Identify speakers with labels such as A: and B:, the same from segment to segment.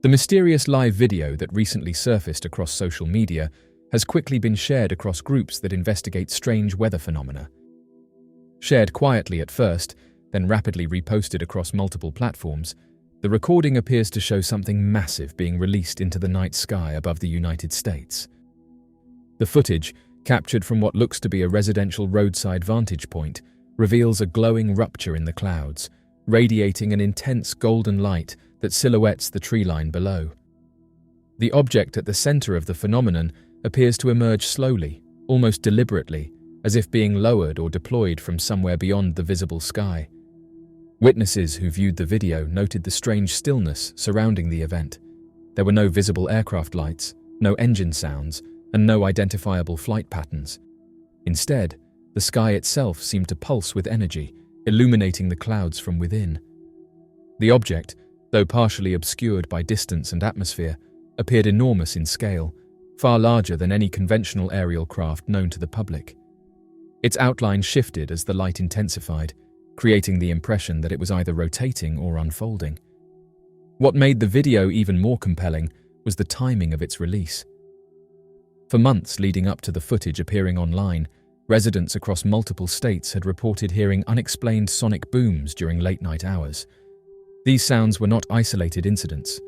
A: The mysterious live video that recently surfaced across social media has quickly been shared across groups that investigate strange weather phenomena. Shared quietly at first, then rapidly reposted across multiple platforms, the recording appears to show something massive being released into the night sky above the United States. The footage, captured from what looks to be a residential roadside vantage point, reveals a glowing rupture in the clouds, radiating an intense golden light that silhouettes the tree line below. The object at the center of the phenomenon appears to emerge slowly, almost deliberately, as if being lowered or deployed from somewhere beyond the visible sky. Witnesses who viewed the video noted the strange stillness surrounding the event. There were no visible aircraft lights, no engine sounds, and no identifiable flight patterns. Instead, the sky itself seemed to pulse with energy, illuminating the clouds from within. The object, though partially obscured by distance and atmosphere, appeared enormous in scale, far larger than any conventional aerial craft known to the public. Its outline shifted as the light intensified, creating the impression that it was either rotating or unfolding. What made the video even more compelling was the timing of its release. For months leading up to the footage appearing online, residents across multiple states had reported hearing unexplained sonic booms during late-night hours. These sounds were not isolated incidents.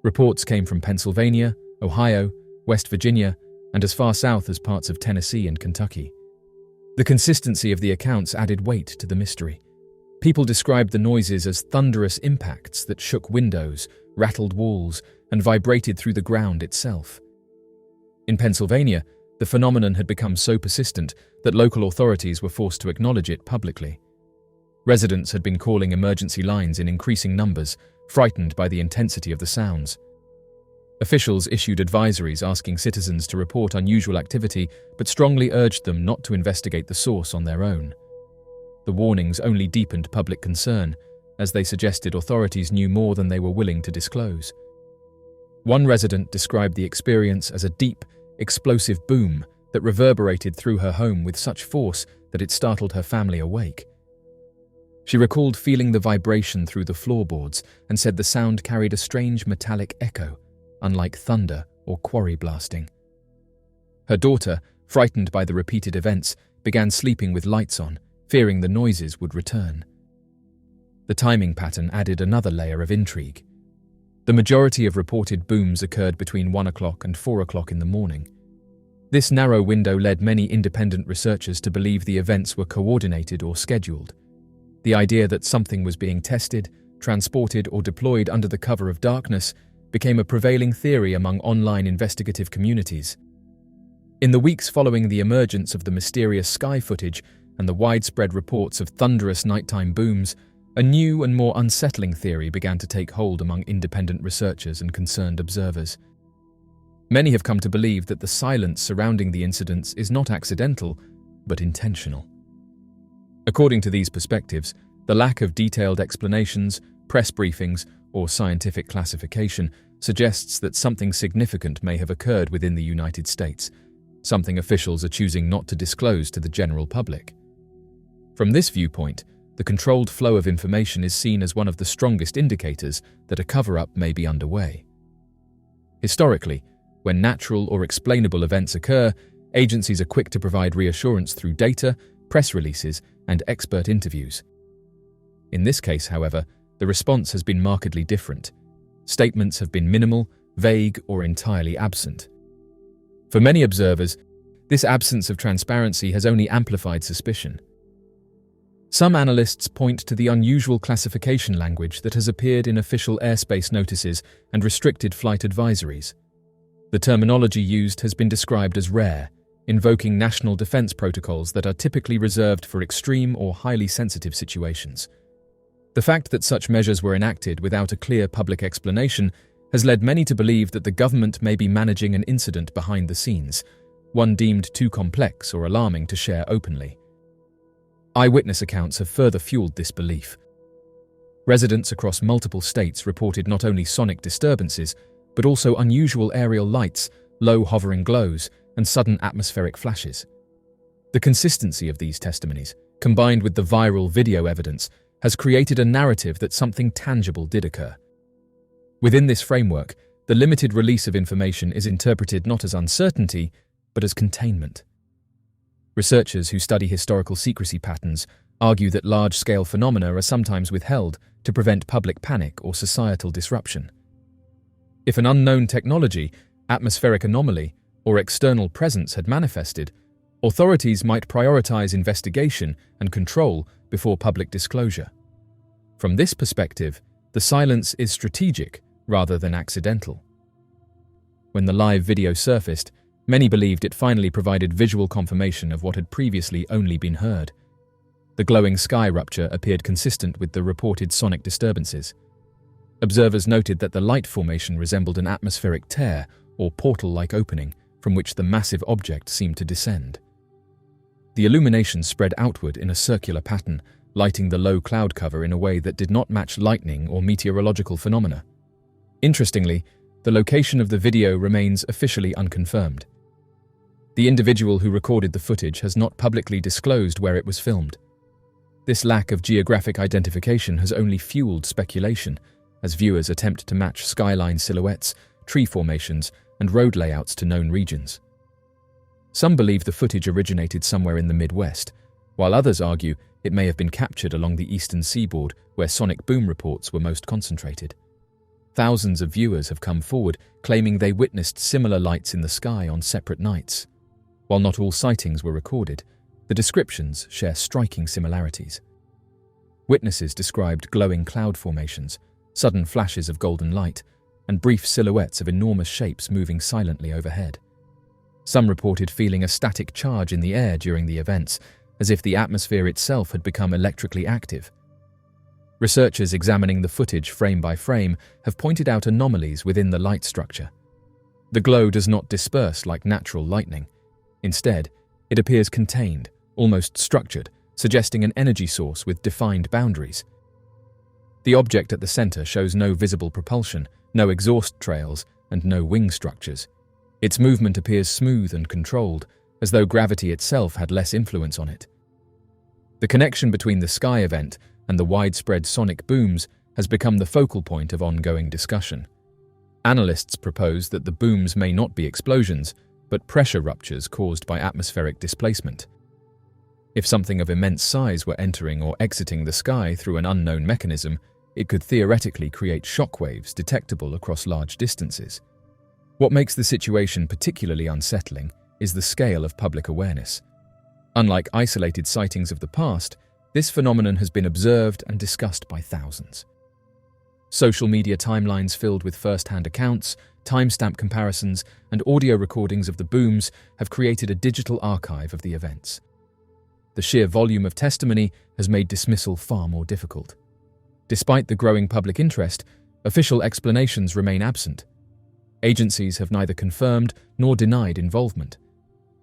A: Reports came from Pennsylvania, Ohio, West Virginia, and as far south as parts of Tennessee and Kentucky. The consistency of the accounts added weight to the mystery. People described the noises as thunderous impacts that shook windows, rattled walls, and vibrated through the ground itself. In Pennsylvania, the phenomenon had become so persistent that local authorities were forced to acknowledge it publicly. Residents had been calling emergency lines in increasing numbers, frightened by the intensity of the sounds. Officials issued advisories asking citizens to report unusual activity, but strongly urged them not to investigate the source on their own. The warnings only deepened public concern, as they suggested authorities knew more than they were willing to disclose. One resident described the experience as a deep, explosive boom that reverberated through her home with such force that it startled her family awake. She recalled feeling the vibration through the floorboards and said the sound carried a strange metallic echo, unlike thunder or quarry blasting. Her daughter, frightened by the repeated events, began sleeping with lights on, fearing the noises would return. The timing pattern added another layer of intrigue. The majority of reported booms occurred between 1 o'clock and 4 o'clock in the morning. This narrow window led many independent researchers to believe the events were coordinated or scheduled. The idea that something was being tested, transported, or deployed under the cover of darkness became a prevailing theory among online investigative communities. In the weeks following the emergence of the mysterious sky footage and the widespread reports of thunderous nighttime booms, a new and more unsettling theory began to take hold among independent researchers and concerned observers. Many have come to believe that the silence surrounding the incidents is not accidental, but intentional. According to these perspectives, the lack of detailed explanations, press briefings, or scientific classification suggests that something significant may have occurred within the United States, something officials are choosing not to disclose to the general public. From this viewpoint, the controlled flow of information is seen as one of the strongest indicators that a cover-up may be underway. Historically, when natural or explainable events occur, agencies are quick to provide reassurance through data, press releases, and expert interviews. In this case, however, the response has been markedly different. Statements have been minimal, vague, or entirely absent. For many observers, this absence of transparency has only amplified suspicion. Some analysts point to the unusual classification language that has appeared in official airspace notices and restricted flight advisories. The terminology used has been described as rare, invoking national defense protocols that are typically reserved for extreme or highly sensitive situations. The fact that such measures were enacted without a clear public explanation has led many to believe that the government may be managing an incident behind the scenes, one deemed too complex or alarming to share openly. Eyewitness accounts have further fueled this belief. Residents across multiple states reported not only sonic disturbances, but also unusual aerial lights, low hovering glows, and sudden atmospheric flashes. The consistency of these testimonies, combined with the viral video evidence, has created a narrative that something tangible did occur. Within this framework, the limited release of information is interpreted not as uncertainty, but as containment. Researchers who study historical secrecy patterns argue that large-scale phenomena are sometimes withheld to prevent public panic or societal disruption. If an unknown technology, atmospheric anomaly, or external presence had manifested, authorities might prioritize investigation and control before public disclosure. From this perspective, the silence is strategic rather than accidental. When the live video surfaced, many believed it finally provided visual confirmation of what had previously only been heard. The glowing sky rupture appeared consistent with the reported sonic disturbances. Observers noted that the light formation resembled an atmospheric tear or portal-like opening from which the massive object seemed to descend. The illumination spread outward in a circular pattern, lighting the low cloud cover in a way that did not match lightning or meteorological phenomena. Interestingly, the location of the video remains officially unconfirmed. The individual who recorded the footage has not publicly disclosed where it was filmed. This lack of geographic identification has only fueled speculation, as viewers attempt to match skyline silhouettes, tree formations, and road layouts to known regions. Some believe the footage originated somewhere in the Midwest, while others argue it may have been captured along the eastern seaboard where sonic boom reports were most concentrated. Thousands of viewers have come forward claiming they witnessed similar lights in the sky on separate nights. While not all sightings were recorded, the descriptions share striking similarities. Witnesses described glowing cloud formations, sudden flashes of golden light, and brief silhouettes of enormous shapes moving silently overhead. Some reported feeling a static charge in the air during the events, as if the atmosphere itself had become electrically active. Researchers examining the footage frame by frame have pointed out anomalies within the light structure. The glow does not disperse like natural lightning. Instead, it appears contained, almost structured, suggesting an energy source with defined boundaries. The object at the center shows no visible propulsion, no exhaust trails, and no wing structures. Its movement appears smooth and controlled, as though gravity itself had less influence on it. The connection between the sky event and the widespread sonic booms has become the focal point of ongoing discussion. Analysts propose that the booms may not be explosions, but pressure ruptures caused by atmospheric displacement. If something of immense size were entering or exiting the sky through an unknown mechanism, it could theoretically create shockwaves detectable across large distances. What makes the situation particularly unsettling is the scale of public awareness. Unlike isolated sightings of the past, this phenomenon has been observed and discussed by thousands. Social media timelines filled with first-hand accounts, timestamp comparisons, and audio recordings of the booms have created a digital archive of the events. The sheer volume of testimony has made dismissal far more difficult. Despite the growing public interest, official explanations remain absent. Agencies have neither confirmed nor denied involvement.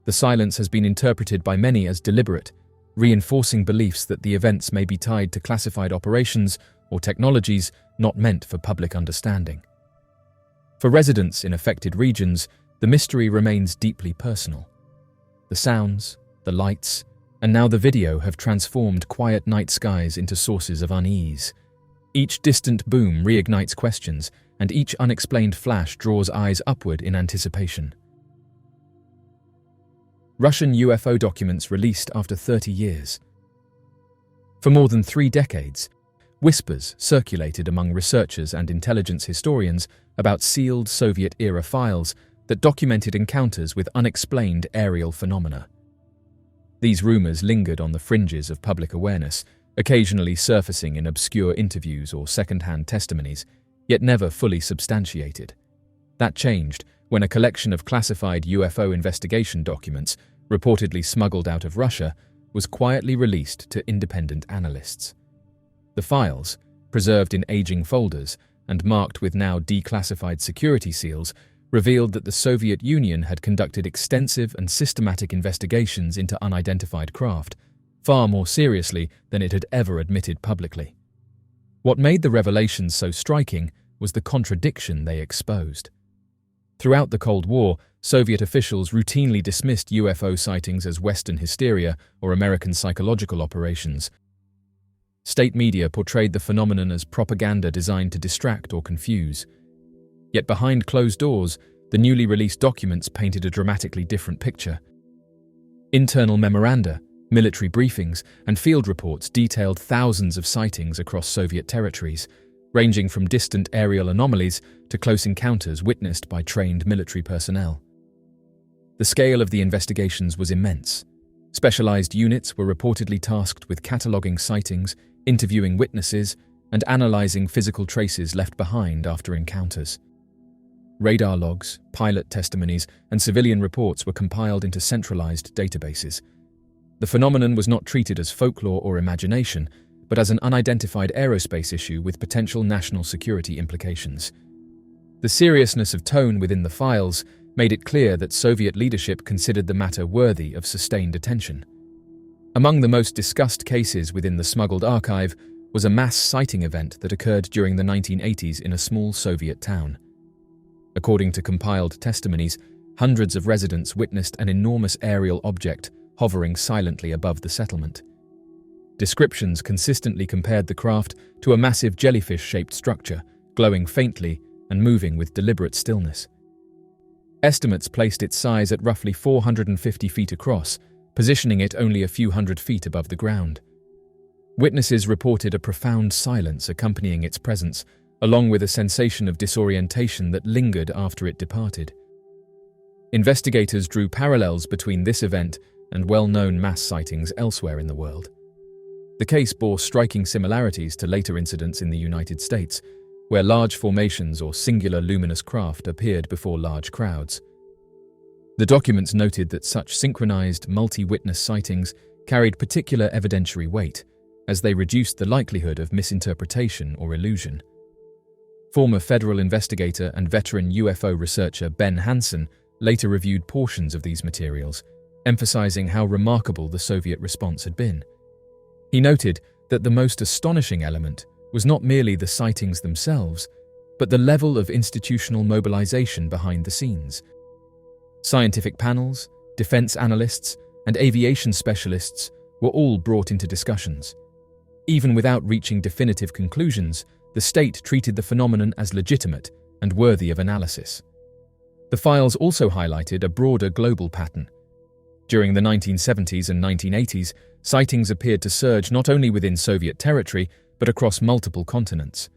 A: The silence has been interpreted by many as deliberate, reinforcing beliefs that the events may be tied to classified operations or technologies not meant for public understanding. For residents in affected regions, the mystery remains deeply personal. The sounds, the lights, and now the video have transformed quiet night skies into sources of unease. Each distant boom reignites questions, and each unexplained flash draws eyes upward in anticipation. Russian UFO documents released after 30 years. For more than 3 decades, whispers circulated among researchers and intelligence historians about sealed Soviet-era files that documented encounters with unexplained aerial phenomena. These rumors lingered on the fringes of public awareness, occasionally surfacing in obscure interviews or second-hand testimonies, yet never fully substantiated. That changed when a collection of classified UFO investigation documents, reportedly smuggled out of Russia, was quietly released to independent analysts. The files, preserved in aging folders and marked with now declassified security seals, revealed that the Soviet Union had conducted extensive and systematic investigations into unidentified craft, far more seriously than it had ever admitted publicly. What made the revelations so striking was the contradiction they exposed. Throughout the Cold War, Soviet officials routinely dismissed UFO sightings as Western hysteria or American psychological operations. State media portrayed the phenomenon as propaganda designed to distract or confuse, Yet behind closed doors, the newly released documents painted a dramatically different picture. Internal memoranda, military briefings, and field reports detailed thousands of sightings across Soviet territories, ranging from distant aerial anomalies to close encounters witnessed by trained military personnel. The scale of the investigations was immense. Specialized units were reportedly tasked with cataloging sightings, interviewing witnesses, and analyzing physical traces left behind after encounters. Radar logs, pilot testimonies, and civilian reports were compiled into centralized databases. The phenomenon was not treated as folklore or imagination, but as an unidentified aerospace issue with potential national security implications. The seriousness of tone within the files made it clear that Soviet leadership considered the matter worthy of sustained attention. Among the most discussed cases within the smuggled archive was a mass sighting event that occurred during the 1980s in a small Soviet town. According to compiled testimonies, hundreds of residents witnessed an enormous aerial object hovering silently above the settlement. Descriptions consistently compared the craft to a massive jellyfish-shaped structure, glowing faintly and moving with deliberate stillness. Estimates placed its size at roughly 450 feet across, positioning it only a few hundred feet above the ground. Witnesses reported a profound silence accompanying its presence, along with a sensation of disorientation that lingered after it departed. Investigators drew parallels between this event and well-known mass sightings elsewhere in the world. The case bore striking similarities to later incidents in the United States, where large formations or singular luminous craft appeared before large crowds. The documents noted that such synchronized, multi-witness sightings carried particular evidentiary weight, as they reduced the likelihood of misinterpretation or illusion. Former federal investigator and veteran UFO researcher Ben Hansen later reviewed portions of these materials, emphasizing how remarkable the Soviet response had been. He noted that the most astonishing element was not merely the sightings themselves, but the level of institutional mobilization behind the scenes. Scientific panels, defense analysts, and aviation specialists were all brought into discussions. Even without reaching definitive conclusions, the state treated the phenomenon as legitimate and worthy of analysis. The files also highlighted a broader global pattern. During the 1970s and 1980s, sightings appeared to surge not only within Soviet territory, but across multiple continents.